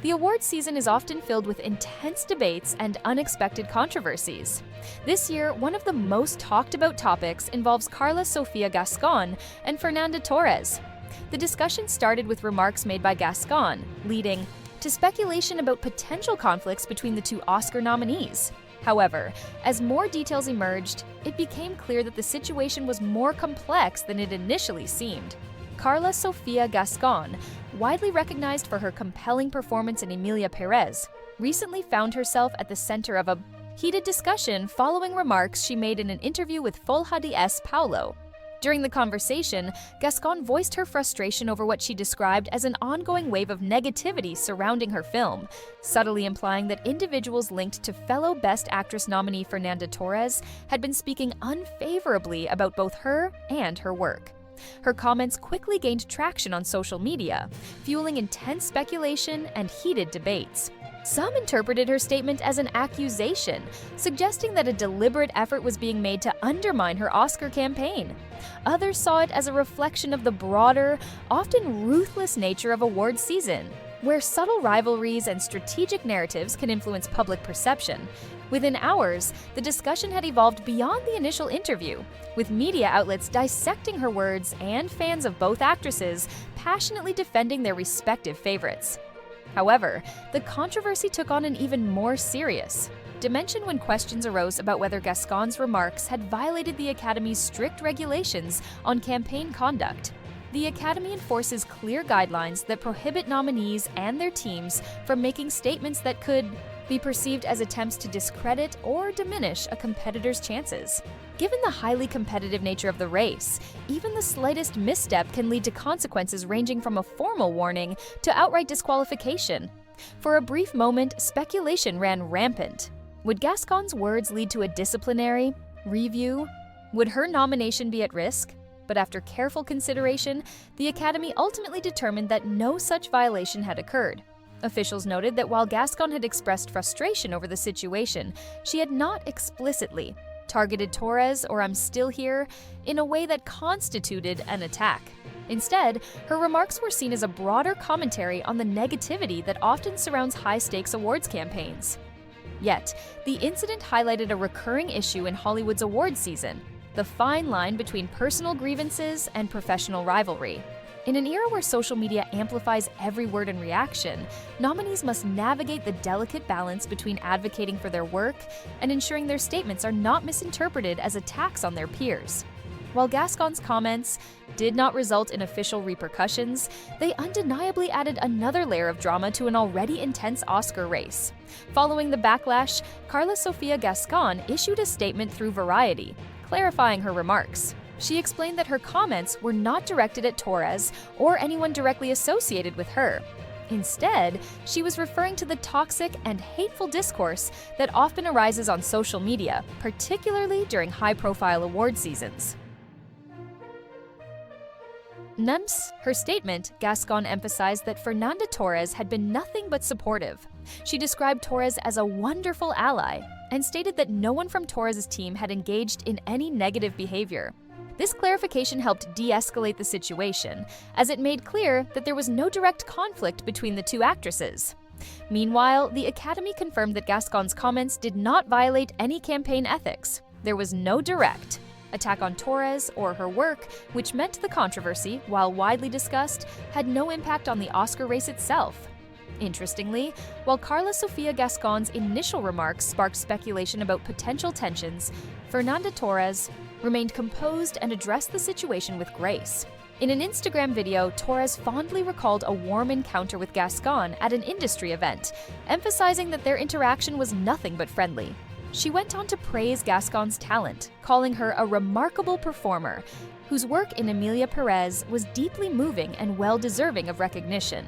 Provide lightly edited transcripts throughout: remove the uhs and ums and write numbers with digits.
The award season is often filled with intense debates and unexpected controversies. This year, one of the most talked about topics involves Karla Sofía Gascón and Fernanda Torres. The discussion started with remarks made by Gascon, leading to speculation about potential conflicts between the two Oscar nominees. However, as more details emerged, it became clear that the situation was more complex than it initially seemed. Karla Sofía Gascón, widely recognized for her compelling performance in Emilia Pérez, recently found herself at the center of a heated discussion following remarks she made in an interview with Folha de S. Paulo. During the conversation, Gascon voiced her frustration over what she described as an ongoing wave of negativity surrounding her film, subtly implying that individuals linked to fellow Best Actress nominee Fernanda Torres had been speaking unfavorably about both her and her work. Her comments quickly gained traction on social media, fueling intense speculation and heated debates. Some interpreted her statement as an accusation, suggesting that a deliberate effort was being made to undermine her Oscar campaign. Others saw it as a reflection of the broader, often ruthless nature of award season, where subtle rivalries and strategic narratives can influence public perception. Within hours, the discussion had evolved beyond the initial interview, with media outlets dissecting her words and fans of both actresses passionately defending their respective favorites. However, the controversy took on an even more serious dimension when questions arose about whether Gascon's remarks had violated the Academy's strict regulations on campaign conduct. The Academy enforces clear guidelines that prohibit nominees and their teams from making statements that could be perceived as attempts to discredit or diminish a competitor's chances. Given the highly competitive nature of the race, even the slightest misstep can lead to consequences ranging from a formal warning to outright disqualification. For a brief moment, speculation ran rampant. Would Gascon's words lead to a disciplinary review? Would her nomination be at risk? But after careful consideration, the Academy ultimately determined that no such violation had occurred. Officials noted that while Gascon had expressed frustration over the situation, she had not explicitly targeted Torres or I'm Still Here in a way that constituted an attack. Instead, her remarks were seen as a broader commentary on the negativity that often surrounds high-stakes awards campaigns. Yet, the incident highlighted a recurring issue in Hollywood's awards season: the fine line between personal grievances and professional rivalry. In an era where social media amplifies every word and reaction, nominees must navigate the delicate balance between advocating for their work and ensuring their statements are not misinterpreted as attacks on their peers. While Gascon's comments did not result in official repercussions, they undeniably added another layer of drama to an already intense Oscar race. Following the backlash, Karla Sofía Gascón issued a statement through Variety, clarifying her remarks. She explained that her comments were not directed at Torres or anyone directly associated with her. Instead, she was referring to the toxic and hateful discourse that often arises on social media, particularly during high-profile award seasons. Nonetheless, her statement, Gascon emphasized that Fernanda Torres had been nothing but supportive. She described Torres as a wonderful ally and stated that no one from Torres' team had engaged in any negative behavior. This clarification helped de-escalate the situation, as it made clear that there was no direct conflict between the two actresses. Meanwhile, the Academy confirmed that Gascon's comments did not violate any campaign ethics. There was no direct attack on Torres or her work, which meant the controversy, while widely discussed, had no impact on the Oscar race itself. Interestingly, while Karla Sofía Gascón's initial remarks sparked speculation about potential tensions, Fernanda Torres remained composed and addressed the situation with grace. In an Instagram video, Torres fondly recalled a warm encounter with Gascon at an industry event, emphasizing that their interaction was nothing but friendly. She went on to praise Gascon's talent, calling her a remarkable performer, whose work in Emilia Pérez was deeply moving and well-deserving of recognition.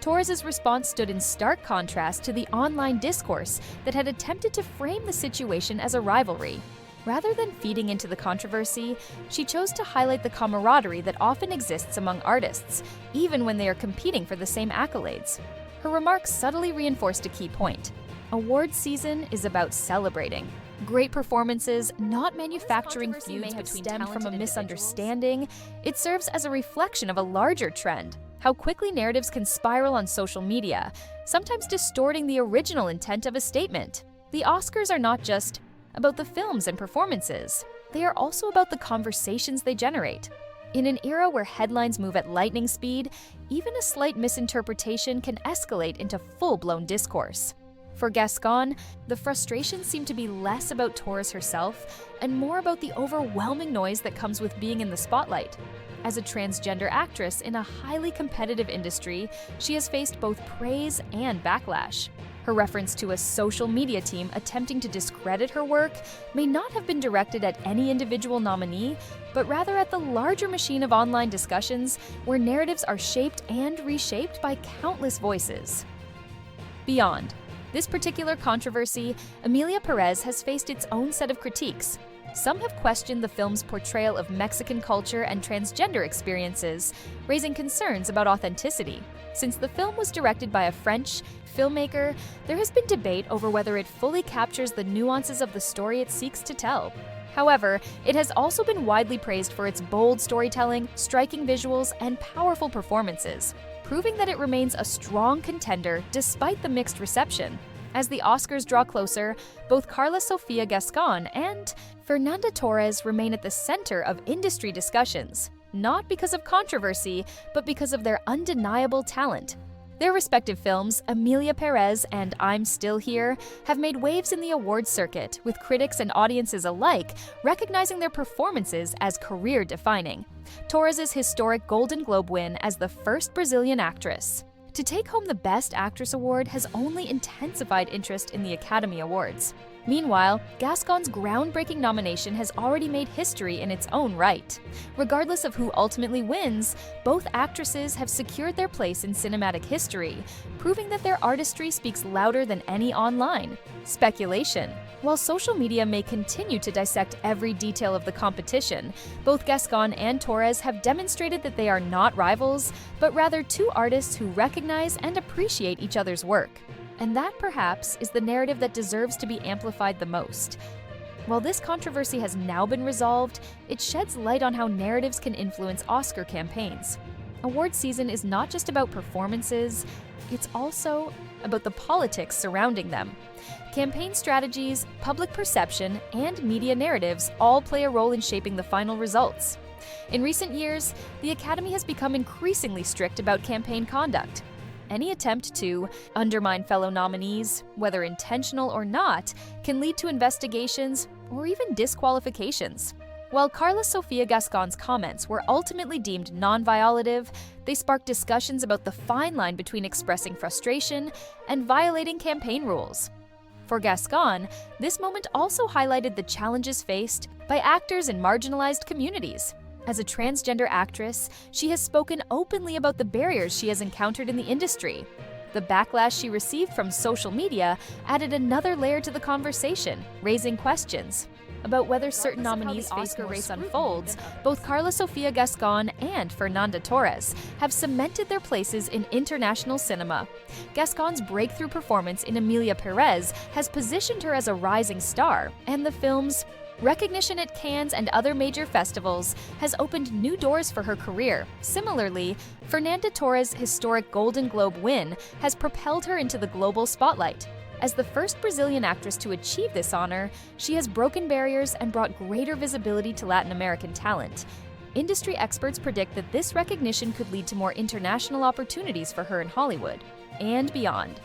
Torres' response stood in stark contrast to the online discourse that had attempted to frame the situation as a rivalry. Rather than feeding into the controversy, she chose to highlight the camaraderie that often exists among artists, even when they are competing for the same accolades. Her remarks subtly reinforced a key point. Award season is about celebrating great performances, not manufacturing feuds between talent from a misunderstanding. It serves as a reflection of a larger trend: how quickly narratives can spiral on social media, sometimes distorting the original intent of a statement. The Oscars are not just about the films and performances. They are also about the conversations they generate. In an era where headlines move at lightning speed, even a slight misinterpretation can escalate into full-blown discourse. For Gascon, the frustrations seem to be less about Torres herself and more about the overwhelming noise that comes with being in the spotlight. As a transgender actress in a highly competitive industry, she has faced both praise and backlash. Her reference to a social media team attempting to discredit her work may not have been directed at any individual nominee, but rather at the larger machine of online discussions where narratives are shaped and reshaped by countless voices. Beyond this particular controversy, Emilia Perez has faced its own set of critiques. Some have questioned the film's portrayal of Mexican culture and transgender experiences, raising concerns about authenticity. Since the film was directed by a French filmmaker, there has been debate over whether it fully captures the nuances of the story it seeks to tell. However, it has also been widely praised for its bold storytelling, striking visuals, and powerful performances, proving that it remains a strong contender despite the mixed reception. As the Oscars draw closer, both Karla Sofía Gascón and Fernanda Torres remain at the center of industry discussions, not because of controversy, but because of their undeniable talent. Their respective films, Emilia Perez and I'm Still Here, have made waves in the awards circuit, with critics and audiences alike recognizing their performances as career-defining. Torres' historic Golden Globe win as the first Brazilian actress to take home the Best Actress award has only intensified interest in the Academy Awards. Meanwhile, Gascon's groundbreaking nomination has already made history in its own right. Regardless of who ultimately wins, both actresses have secured their place in cinematic history, proving that their artistry speaks louder than any online speculation. While social media may continue to dissect every detail of the competition, both Gascon and Torres have demonstrated that they are not rivals, but rather two artists who recognize and appreciate each other's work. And that, perhaps, is the narrative that deserves to be amplified the most. While this controversy has now been resolved, it sheds light on how narratives can influence Oscar campaigns. Award season is not just about performances, it's also about the politics surrounding them. Campaign strategies, public perception, and media narratives all play a role in shaping the final results. In recent years, the Academy has become increasingly strict about campaign conduct. Any attempt to undermine fellow nominees, whether intentional or not, can lead to investigations or even disqualifications. While Karla Sofía Gascón's comments were ultimately deemed non-violative, they sparked discussions about the fine line between expressing frustration and violating campaign rules. For Gascon, this moment also highlighted the challenges faced by actors in marginalized communities. As a transgender actress, she has spoken openly about the barriers she has encountered in the industry. The backlash she received from social media added another layer to the conversation, raising questions about whether certain nominees' Oscar race unfolds. Both Karla Sofía Gascón and Fernanda Torres have cemented their places in international cinema. Gascon's breakthrough performance in Emilia Perez has positioned her as a rising star, and the film's recognition at Cannes and other major festivals has opened new doors for her career. Similarly, Fernanda Torres' historic Golden Globe win has propelled her into the global spotlight. As the first Brazilian actress to achieve this honor, she has broken barriers and brought greater visibility to Latin American talent. Industry experts predict that this recognition could lead to more international opportunities for her in Hollywood and beyond.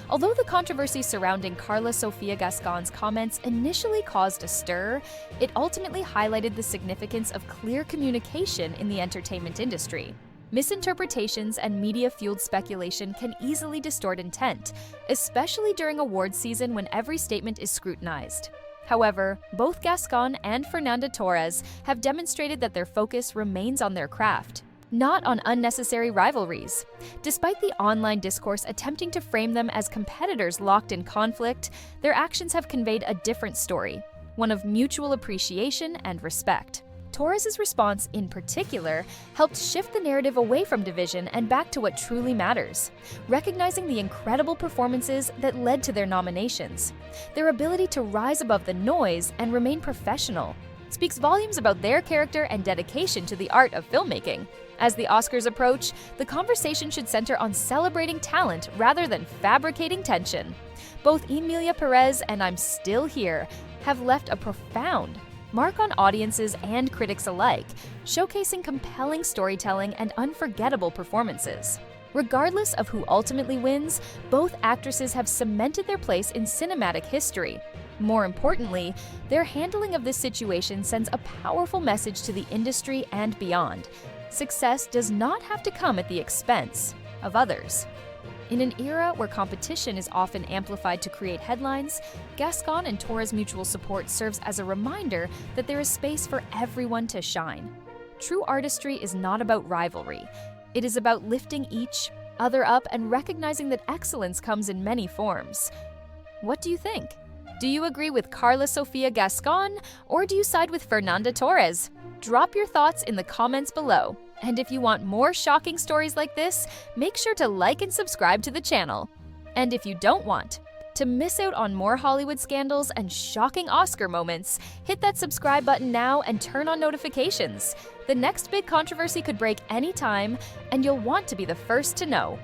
Although the controversy surrounding Karla Sofía Gascón's comments initially caused a stir, it ultimately highlighted the significance of clear communication in the entertainment industry. Misinterpretations and media-fueled speculation can easily distort intent, especially during awards season when every statement is scrutinized. However, both Gascon and Fernanda Torres have demonstrated that their focus remains on their craft, not on unnecessary rivalries. Despite the online discourse attempting to frame them as competitors locked in conflict, their actions have conveyed a different story, one of mutual appreciation and respect. Torres' response, in particular, helped shift the narrative away from division and back to what truly matters, recognizing the incredible performances that led to their nominations. Their ability to rise above the noise and remain professional speaks volumes about their character and dedication to the art of filmmaking. As the Oscars approach, the conversation should center on celebrating talent rather than fabricating tension. Both Emilia Perez and I'm Still Here have left a profound mark on audiences and critics alike, showcasing compelling storytelling and unforgettable performances. Regardless of who ultimately wins, both actresses have cemented their place in cinematic history. More importantly, their handling of this situation sends a powerful message to the industry and beyond. Success does not have to come at the expense of others. In an era where competition is often amplified to create headlines, Gascon and Torres' mutual support serves as a reminder that there is space for everyone to shine. True artistry is not about rivalry. It is about lifting each other up and recognizing that excellence comes in many forms. What do you think? Do you agree with Karla Sofía Gascón, or do you side with Fernanda Torres? Drop your thoughts in the comments below. And if you want more shocking stories like this, make sure to like and subscribe to the channel. And if you don't want to miss out on more Hollywood scandals and shocking Oscar moments, hit that subscribe button now and turn on notifications. The next big controversy could break anytime, and you'll want to be the first to know.